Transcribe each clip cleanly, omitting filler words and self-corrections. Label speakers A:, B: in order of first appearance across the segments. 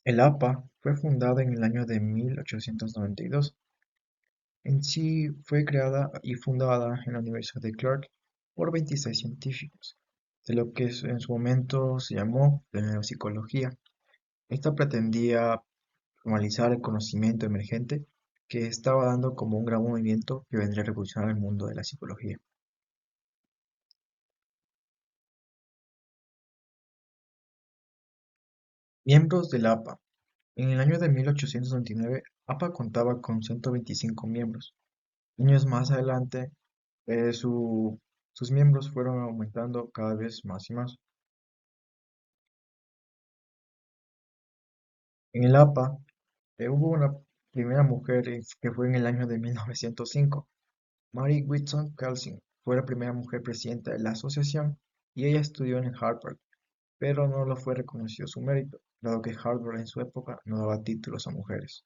A: El APA fue fundada en el año de 1892. En sí fue creada y fundada en la Universidad de Clark por 26 científicos, de lo que en su momento se llamó la neopsicología. Esta pretendía formalizar el conocimiento emergente que estaba dando como un gran movimiento que vendría a revolucionar el mundo de la psicología. Miembros del APA. En el año de 1829, APA contaba con 125 miembros. Años más adelante, sus miembros fueron aumentando cada vez más y más. En el APA hubo una primera mujer que fue en el año de 1905. Mary Whitson Calvin fue la primera mujer presidenta de la asociación y ella estudió en Harvard, pero no lo fue reconocido su mérito, dado que Harvard en su época no daba títulos a mujeres.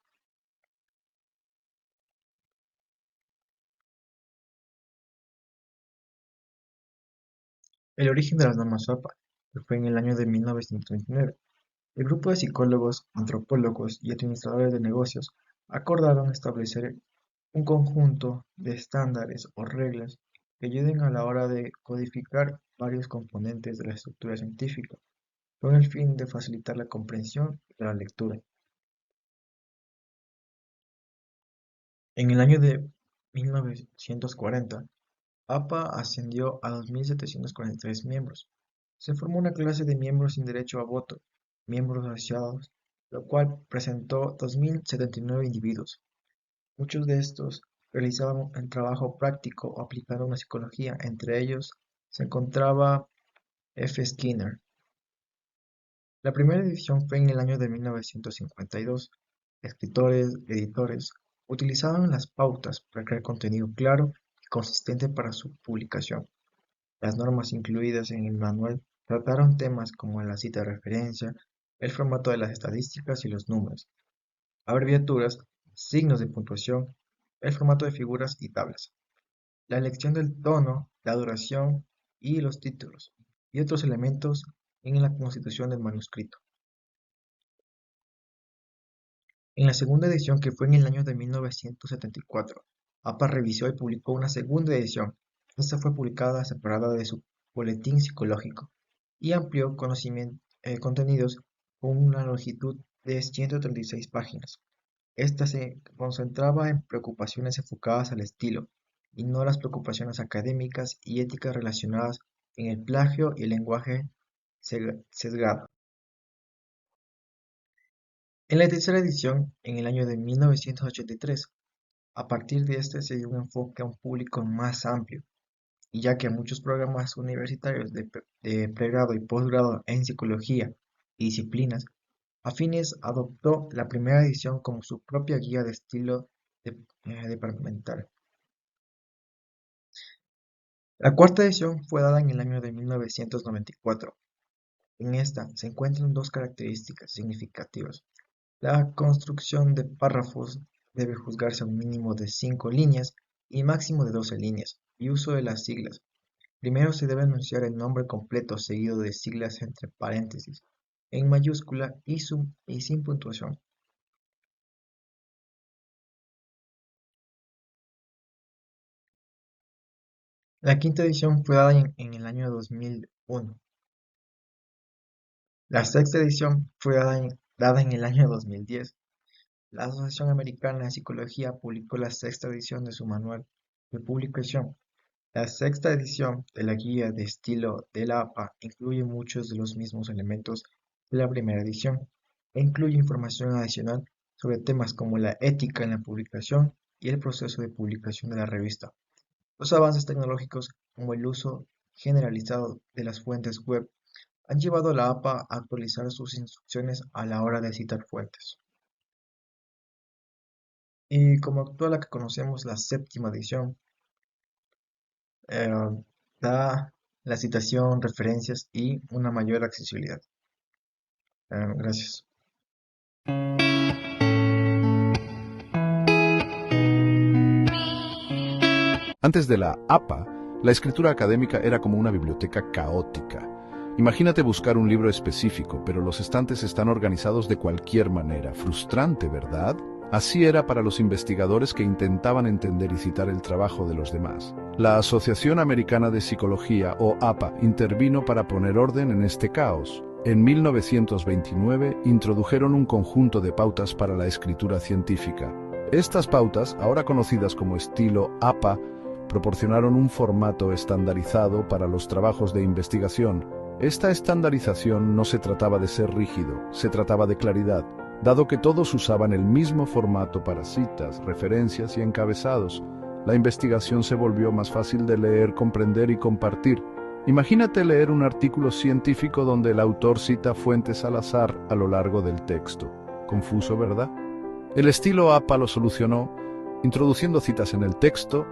A: El origen de las normas APA, que fue en el año de 1929. El grupo de psicólogos, antropólogos y administradores de negocios acordaron establecer un conjunto de estándares o reglas que ayuden a la hora de codificar varios componentes de la estructura científica, con el fin de facilitar la comprensión y la lectura. En el año de 1940, APA ascendió a 2.743 miembros. Se formó una clase de miembros sin derecho a voto, miembros asociados, lo cual presentó 2.079 individuos. Muchos de estos realizaban un trabajo práctico o aplicando una psicología. Entre ellos se encontraba F. Skinner. La primera edición fue en el año de 1952. Escritores, editores, utilizaban las pautas para crear contenido claro y consistente para su publicación. Las normas incluidas en el manual trataron temas como la cita de referencia, el formato de las estadísticas y los números, abreviaturas, signos de puntuación, el formato de figuras y tablas, la elección del tono, la duración y los títulos, y otros elementos en la constitución del manuscrito. En la segunda edición, que fue en el año de 1974, APA revisó y publicó una segunda edición. Esta fue publicada separada de su boletín psicológico y amplió contenidos con una longitud de 136 páginas. Esta se concentraba en preocupaciones enfocadas al estilo, y no las preocupaciones académicas y éticas relacionadas en el plagio y el lenguaje sesgado. En la tercera edición, en el año de 1983, a partir de este se dio un enfoque a un público más amplio, y ya que muchos programas universitarios de pregrado y posgrado en psicología y disciplinas afines adoptó la primera edición como su propia guía de estilo departamental. La cuarta edición fue dada en el año de 1994. En esta se encuentran dos características significativas. La construcción de párrafos debe juzgarse a un mínimo de 5 líneas y máximo de 12 líneas, y uso de las siglas. Primero se debe anunciar el nombre completo seguido de siglas entre paréntesis, en mayúscula y sin puntuación. La quinta edición fue dada en el año 2001. La sexta edición fue dada en el año 2010. La Asociación Americana de Psicología publicó la sexta edición de su manual de publicación. La sexta edición de la guía de estilo de la APA incluye muchos de los mismos elementos de la primera edición e incluye información adicional sobre temas como la ética en la publicación y el proceso de publicación de la revista. Los avances tecnológicos, como el uso generalizado de las fuentes web, han llevado a la APA a actualizar sus instrucciones a la hora de citar fuentes. Y como actual la que conocemos, la séptima edición, eh, da la citación, referencias y una mayor accesibilidad. Gracias.
B: Antes de la APA, la escritura académica era como una biblioteca caótica. Imagínate buscar un libro específico, pero los estantes están organizados de cualquier manera. Frustrante, ¿verdad? Así era para los investigadores que intentaban entender y citar el trabajo de los demás. La Asociación Americana de Psicología, o APA, intervino para poner orden en este caos. En 1929 introdujeron un conjunto de pautas para la escritura científica. Estas pautas, ahora conocidas como estilo APA, proporcionaron un formato estandarizado para los trabajos de investigación. Esta estandarización no se trataba de ser rígido, se trataba de claridad, dado que todos usaban el mismo formato para citas, referencias y encabezados. La investigación se volvió más fácil de leer, comprender y compartir. Imagínate leer un artículo científico donde el autor cita fuentes al azar a lo largo del texto. Confuso, ¿verdad? El estilo APA lo solucionó, introduciendo citas en el texto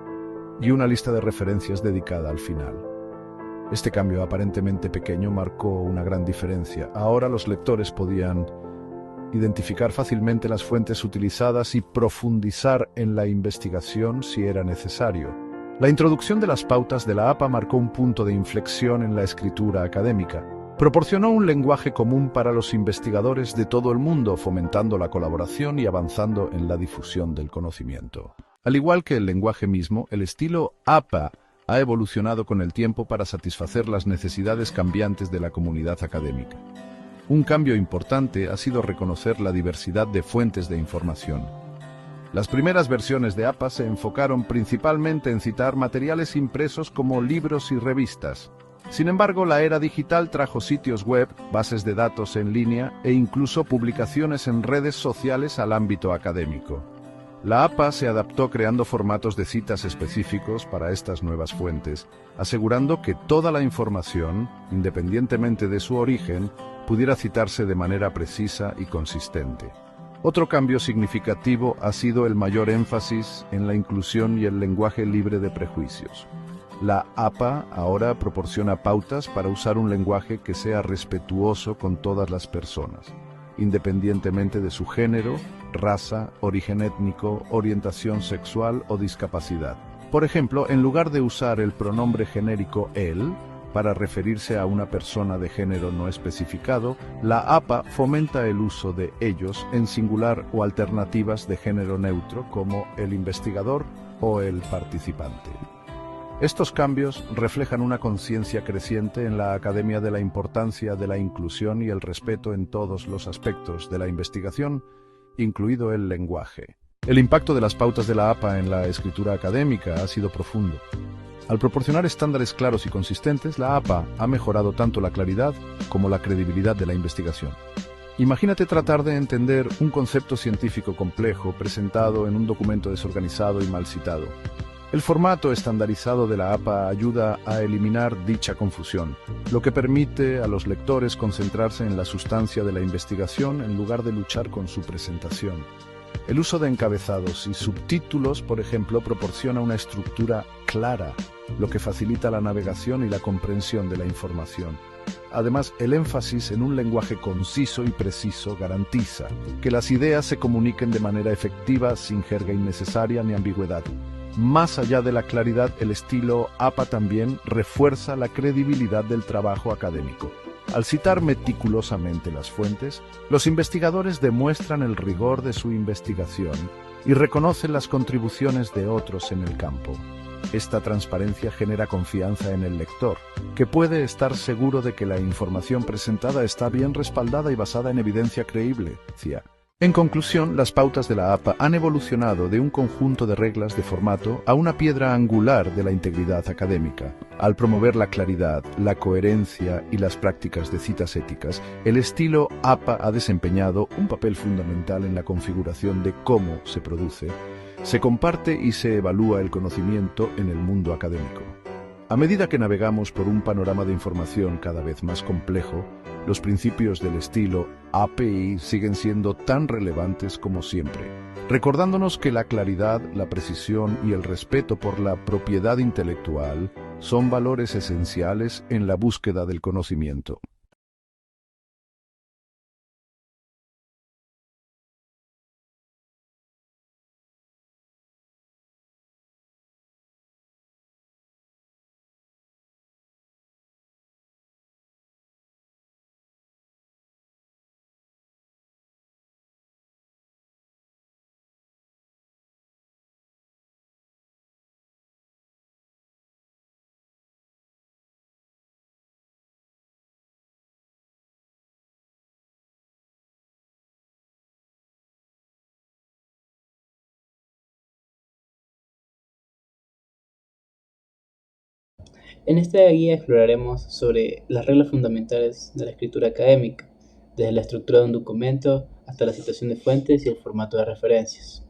B: y una lista de referencias dedicada al final. Este cambio aparentemente pequeño marcó una gran diferencia. Ahora los lectores podían identificar fácilmente las fuentes utilizadas y profundizar en la investigación si era necesario. La introducción de las pautas de la APA marcó un punto de inflexión en la escritura académica. Proporcionó un lenguaje común para los investigadores de todo el mundo, fomentando la colaboración y avanzando en la difusión del conocimiento. Al igual que el lenguaje mismo, el estilo APA ha evolucionado con el tiempo para satisfacer las necesidades cambiantes de la comunidad académica. Un cambio importante ha sido reconocer la diversidad de fuentes de información. Las primeras versiones de APA se enfocaron principalmente en citar materiales impresos como libros y revistas. Sin embargo, la era digital trajo sitios web, bases de datos en línea e incluso publicaciones en redes sociales al ámbito académico. La APA se adaptó creando formatos de citas específicos para estas nuevas fuentes, asegurando que toda la información, independientemente de su origen, pudiera citarse de manera precisa y consistente. Otro cambio significativo ha sido el mayor énfasis en la inclusión y el lenguaje libre de prejuicios. La APA ahora proporciona pautas para usar un lenguaje que sea respetuoso con todas las personas, independientemente de su género, raza, origen étnico, orientación sexual o discapacidad. Por ejemplo, en lugar de usar el pronombre genérico él para referirse a una persona de género no especificado, la APA fomenta el uso de ellos en singular o alternativas de género neutro como el investigador o el participante. Estos cambios reflejan una conciencia creciente en la academia de la importancia de la inclusión y el respeto en todos los aspectos de la investigación, incluido el lenguaje. El impacto de las pautas de la APA en la escritura académica ha sido profundo. Al proporcionar estándares claros y consistentes, la APA ha mejorado tanto la claridad como la credibilidad de la investigación. Imagínate tratar de entender un concepto científico complejo presentado en un documento desorganizado y mal citado. El formato estandarizado de la APA ayuda a eliminar dicha confusión, lo que permite a los lectores concentrarse en la sustancia de la investigación en lugar de luchar con su presentación. El uso de encabezados y subtítulos, por ejemplo, proporciona una estructura clara, lo que facilita la navegación y la comprensión de la información. Además, el énfasis en un lenguaje conciso y preciso garantiza que las ideas se comuniquen de manera efectiva, sin jerga innecesaria ni ambigüedad. Más allá de la claridad, el estilo APA también refuerza la credibilidad del trabajo académico. Al citar meticulosamente las fuentes, los investigadores demuestran el rigor de su investigación y reconocen las contribuciones de otros en el campo. Esta transparencia genera confianza en el lector, que puede estar seguro de que la información presentada está bien respaldada y basada en evidencia creíble. En conclusión, las pautas de la APA han evolucionado de un conjunto de reglas de formato a una piedra angular de la integridad académica. Al promover la claridad, la coherencia y las prácticas de citas éticas, el estilo APA ha desempeñado un papel fundamental en la configuración de cómo se produce, se comparte y se evalúa el conocimiento en el mundo académico. A medida que navegamos por un panorama de información cada vez más complejo, los principios del estilo API siguen siendo tan relevantes como siempre, recordándonos que la claridad, la precisión y el respeto por la propiedad intelectual son valores esenciales en la búsqueda del conocimiento.
C: En esta guía exploraremos sobre las reglas fundamentales de la escritura académica, desde la estructura de un documento hasta la citación de fuentes y el formato de referencias.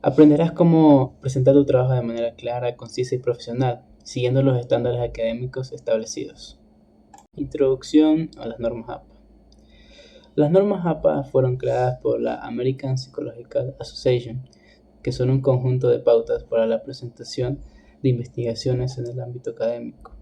C: Aprenderás cómo presentar tu trabajo de manera clara, concisa y profesional, siguiendo los estándares académicos establecidos. Introducción a las normas APA. Las normas APA fueron creadas por la American Psychological Association, que son un conjunto de pautas para la presentación de investigaciones en el ámbito académico.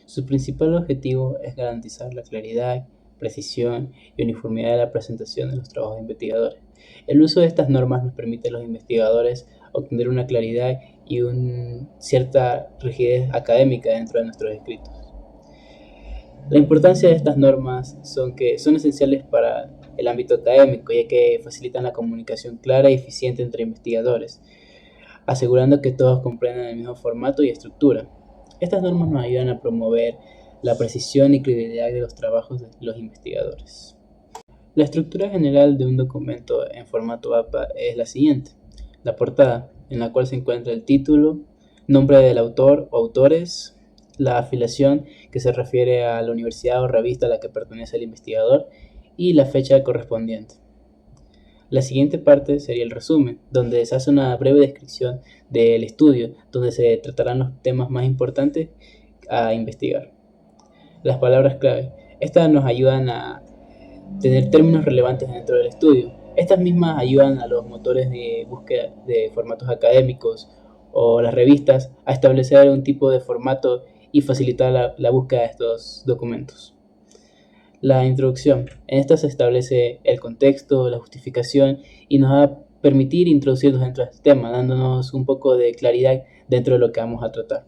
C: Su principal objetivo es garantizar la claridad, precisión y uniformidad de la presentación de los trabajos de investigadores. El uso de estas normas nos permite a los investigadores obtener una claridad y una cierta rigidez académica dentro de nuestros escritos. La importancia de estas normas son esenciales para el ámbito académico, ya que facilitan la comunicación clara y eficiente entre investigadores, asegurando que todos comprendan el mismo formato y estructura. Estas normas nos ayudan a promover la precisión y credibilidad de los trabajos de los investigadores. La estructura general de un documento en formato APA es la siguiente: la portada, en la cual se encuentra el título, nombre del autor o autores, la afiliación, que se refiere a la universidad o revista a la que pertenece el investigador, y la fecha correspondiente. La siguiente parte sería el resumen, donde se hace una breve descripción del estudio, donde se tratarán los temas más importantes a investigar. Las palabras clave. Estas nos ayudan a tener términos relevantes dentro del estudio. Estas mismas ayudan a los motores de búsqueda de formatos académicos o las revistas a establecer un tipo de formato y facilitar la búsqueda de estos documentos. La introducción. En esta se establece el contexto, la justificación y nos va a permitir introducirnos dentro del tema, dándonos un poco de claridad dentro de lo que vamos a tratar.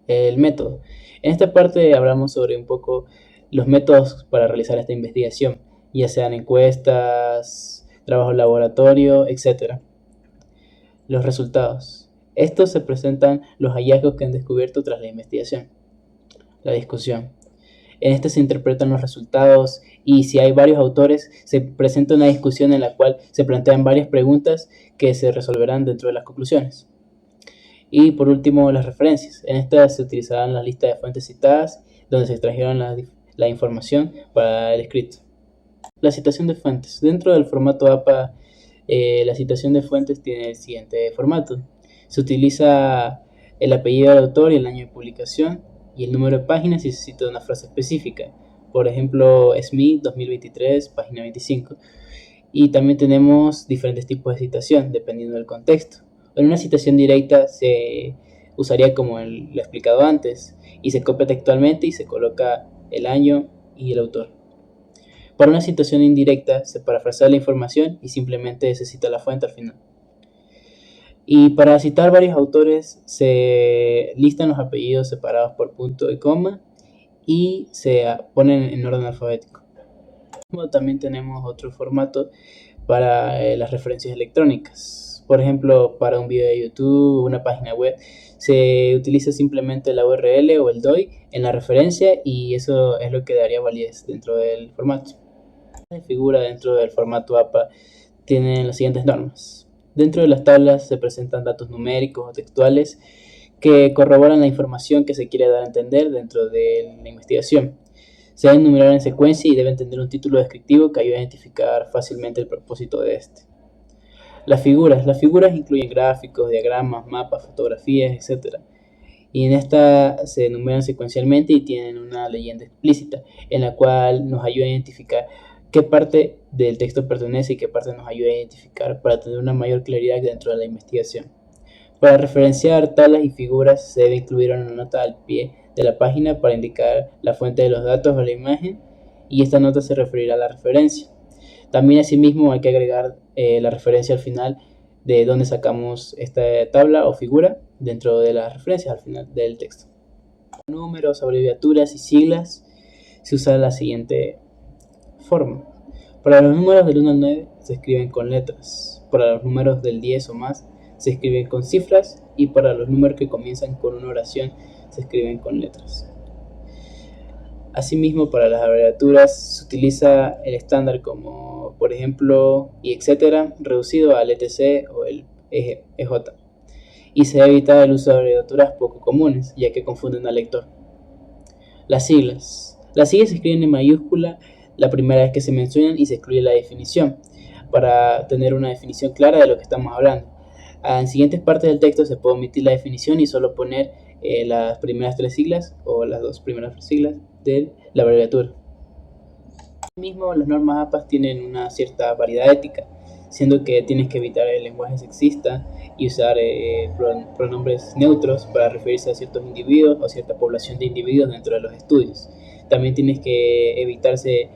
C: El método. En esta parte hablamos sobre un poco los métodos para realizar esta investigación, ya sean encuestas, trabajo en laboratorio, etc. Los resultados. Estos se presentan los hallazgos que han descubierto tras la investigación. La discusión. En este se interpretan los resultados y si hay varios autores se presenta una discusión en la cual se plantean varias preguntas que se resolverán dentro de las conclusiones. Y por último, las referencias. En estas se utilizarán las listas de fuentes citadas donde se extrajeron la información para el escrito. La citación de fuentes. Dentro del formato APA, la citación de fuentes tiene el siguiente formato. Se utiliza el apellido del autor y el año de publicación, y el número de páginas si se cita una frase específica. Por ejemplo, Smith 2023, página 25. Y también tenemos diferentes tipos de citación, dependiendo del contexto. En una citación directa se usaría como lo explicado antes, y se copia textualmente y se coloca el año y el autor. Para una citación indirecta se parafrasea la información y simplemente se cita la fuente al final. Y para citar varios autores se listan los apellidos separados por punto y coma y se ponen en orden alfabético. También tenemos otro formato para las referencias electrónicas. Por ejemplo, para un video de YouTube, una página web, se utiliza simplemente la URL o el DOI en la referencia y eso es lo que daría validez dentro del formato. La figura dentro del formato APA tiene las siguientes normas. Dentro de las tablas se presentan datos numéricos o textuales que corroboran la información que se quiere dar a entender dentro de la investigación. Se deben numerar en secuencia y deben tener un título descriptivo que ayude a identificar fácilmente el propósito de este. Las figuras incluyen gráficos, diagramas, mapas, fotografías, etc. Y en esta se enumeran secuencialmente y tienen una leyenda explícita en la cual nos ayuda a identificar qué parte del texto pertenece y qué parte nos ayuda a identificar para tener una mayor claridad dentro de la investigación. Para referenciar tablas y figuras se debe incluir una nota al pie de la página para indicar la fuente de los datos o la imagen, y esta nota se referirá a la referencia. También asimismo hay que agregar la referencia al final de dónde sacamos esta tabla o figura dentro de las referencias al final del texto. Números, abreviaturas y siglas se usa la siguiente forma. Para los números del 1 al 9 se escriben con letras. Para los números del 10 o más se escriben con cifras, y para los números que comienzan con una oración se escriben con letras. Asimismo, para las abreviaturas se utiliza el estándar como, por ejemplo, y etcétera, reducido al ETC o el EJ. y se debe evitar el uso de abreviaturas poco comunes, ya que confunden al lector. Las siglas. Las siglas se escriben en mayúscula la primera vez que se mencionan y se excluye la definición, para tener una definición clara de lo que estamos hablando. En siguientes partes del texto se puede omitir la definición y solo poner las primeras 3 siglas o las 2 primeras siglas de la abreviatura. Asimismo, las normas APA tienen una cierta variedad ética, siendo que tienes que evitar el lenguaje sexista y usar pronombres neutros para referirse a ciertos individuos o cierta población de individuos dentro de los estudios. También tienes que evitarse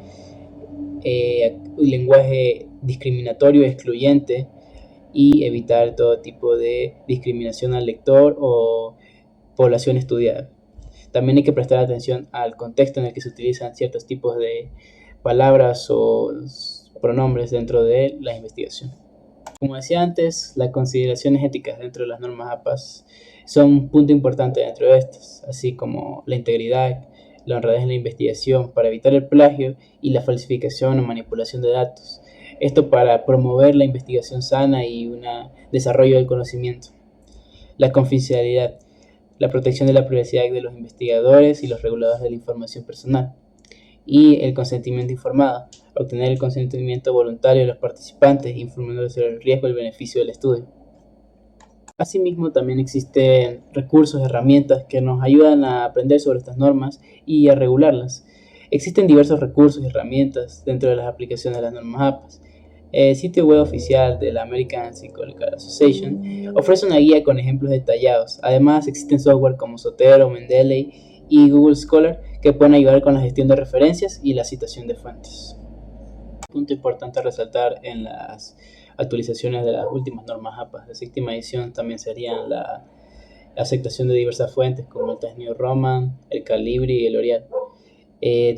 C: un lenguaje discriminatorio, excluyente, y evitar todo tipo de discriminación al lector o población estudiada. También hay que prestar atención al contexto en el que se utilizan ciertos tipos de palabras o pronombres dentro de la investigación. Como decía antes, las consideraciones éticas dentro de las normas APAS son un punto importante dentro de estas, así como la integridad, la honradez en la investigación para evitar el plagio y la falsificación o manipulación de datos. Esto para promover la investigación sana y un desarrollo del conocimiento. La confidencialidad, la protección de la privacidad de los investigadores y los reguladores de la información personal. Y el consentimiento informado, obtener el consentimiento voluntario de los participantes, informándoles sobre el riesgo y el beneficio del estudio. Asimismo, también existen recursos, herramientas que nos ayudan a aprender sobre estas normas y a regularlas. Existen diversos recursos y herramientas dentro de las aplicaciones de las normas APAS. El sitio web oficial de la American Psychological Association ofrece una guía con ejemplos detallados. Además, existen software como Zotero, Mendeley y Google Scholar que pueden ayudar con la gestión de referencias y la citación de fuentes. Un punto importante a resaltar en las actualizaciones de las últimas normas APAS de séptima edición también serían la aceptación de diversas fuentes como el Times New Roman, el Calibri y el L'Oreal.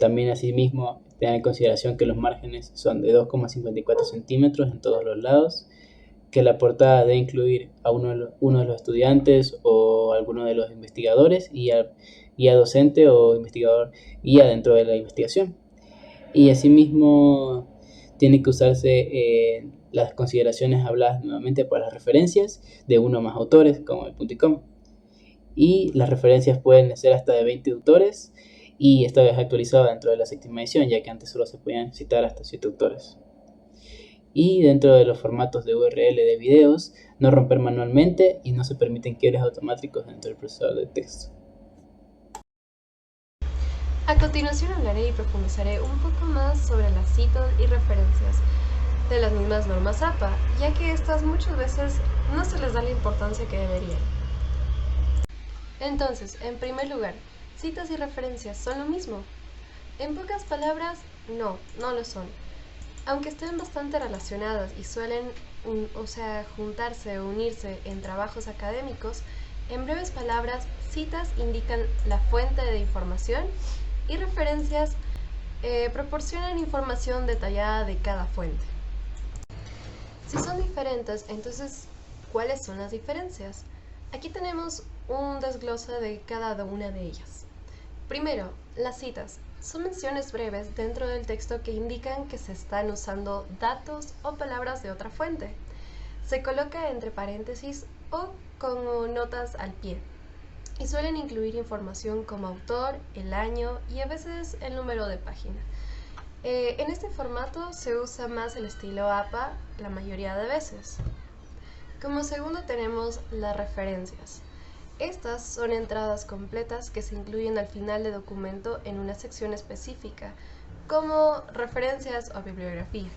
C: También asimismo tengan en consideración que los márgenes son de 2,54 centímetros en todos los lados, que la portada debe incluir a uno de los estudiantes o alguno de los investigadores y al guía docente o investigador guía dentro de la investigación. Y asimismo tiene que usarse las consideraciones habladas nuevamente para las referencias de uno o más autores, como el punto y coma. Y las referencias pueden ser hasta de 20 autores, y esta vez actualizada dentro de la séptima edición, ya que antes solo se podían citar hasta 7 autores. Y dentro de los formatos de URL de videos, no romper manualmente y no se permiten quiebres automáticos dentro del procesador de texto.
D: A continuación hablaré y profundizaré un poco más sobre las citas y referencias de las mismas normas APA, ya que estas muchas veces no se les da la importancia que deberían. Entonces, en primer lugar, citas y referencias son lo mismo. En pocas palabras, no lo son. Aunque estén bastante relacionadas y suelen juntarse o unirse en trabajos académicos, en breves palabras, citas indican la fuente de información y referencias proporcionan información detallada de cada fuente. Si son diferentes, entonces, ¿cuáles son las diferencias? Aquí tenemos un desglose de cada una de ellas. Primero, las citas son menciones breves dentro del texto que indican que se están usando datos o palabras de otra fuente. Se coloca entre paréntesis o con notas al pie y suelen incluir información como autor, el año y a veces el número de página. En este formato se usa más el estilo APA la mayoría de veces. Como segundo tenemos las referencias. Estas son entradas completas que se incluyen al final del documento en una sección específica, como referencias o bibliografía.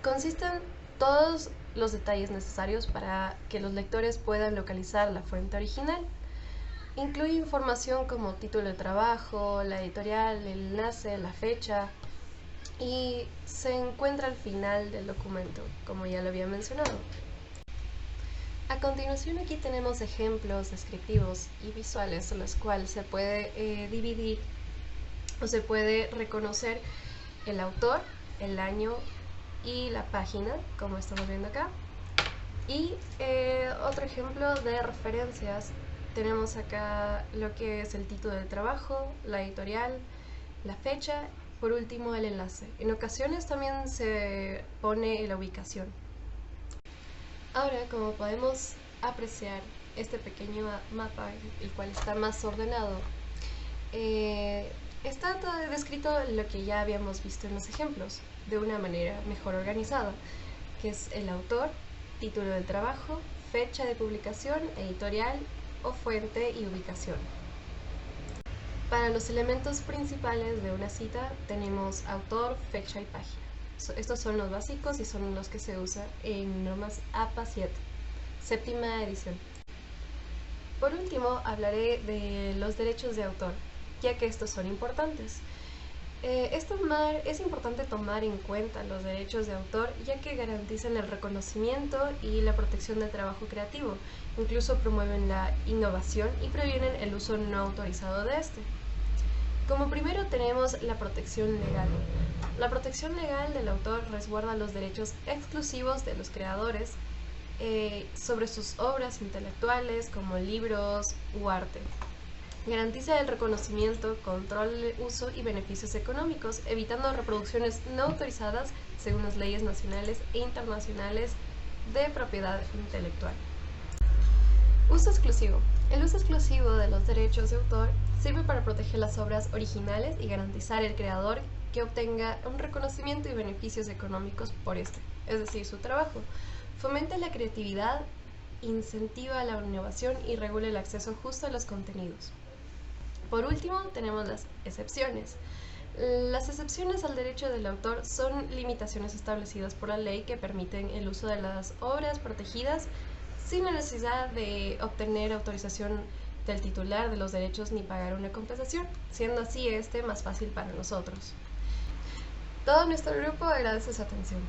D: Consisten todos los detalles necesarios para que los lectores puedan localizar la fuente original. Incluye información como título de trabajo, la editorial, el enlace, la fecha, y se encuentra al final del documento, como ya lo había mencionado. A continuación aquí tenemos ejemplos descriptivos y visuales en los cuales se puede dividir o se puede reconocer el autor, el año y la página, como estamos viendo acá. Y otro ejemplo de referencias, tenemos acá lo que es el título del trabajo, la editorial, la fecha, por último el enlace. En ocasiones también se pone la ubicación. Ahora, como podemos apreciar, este pequeño mapa, el cual está más ordenado, está todo descrito lo que ya habíamos visto en los ejemplos, de una manera mejor organizada, que es el autor, título del trabajo, fecha de publicación, editorial o fuente y ubicación. Para los elementos principales de una cita tenemos autor, fecha y página. Estos son los básicos y son los que se usan en normas APA 7, séptima edición. Por último, hablaré de los derechos de autor, ya que estos son importantes. Es importante tomar en cuenta los derechos de autor, ya que garantizan el reconocimiento y la protección del trabajo creativo, incluso promueven la innovación y previenen el uso no autorizado de este. Como primero tenemos la protección legal. La protección legal del autor resguarda los derechos exclusivos de los creadores sobre sus obras intelectuales como libros u arte. Garantiza el reconocimiento, control del uso y beneficios económicos, evitando reproducciones no autorizadas según las leyes nacionales e internacionales de propiedad intelectual. Uso exclusivo. El uso exclusivo de los derechos de autor sirve para proteger las obras originales y garantizar al creador que obtenga un reconocimiento y beneficios económicos por este, es decir, su trabajo. Fomenta la creatividad, incentiva la innovación y regula el acceso justo a los contenidos. Por último, tenemos las excepciones. Las excepciones al derecho del autor son limitaciones establecidas por la ley que permiten el uso de las obras protegidas sin la necesidad de obtener autorización del titular de los derechos ni pagar una compensación, siendo así más fácil para nosotros. Todo nuestro grupo agradece su atención.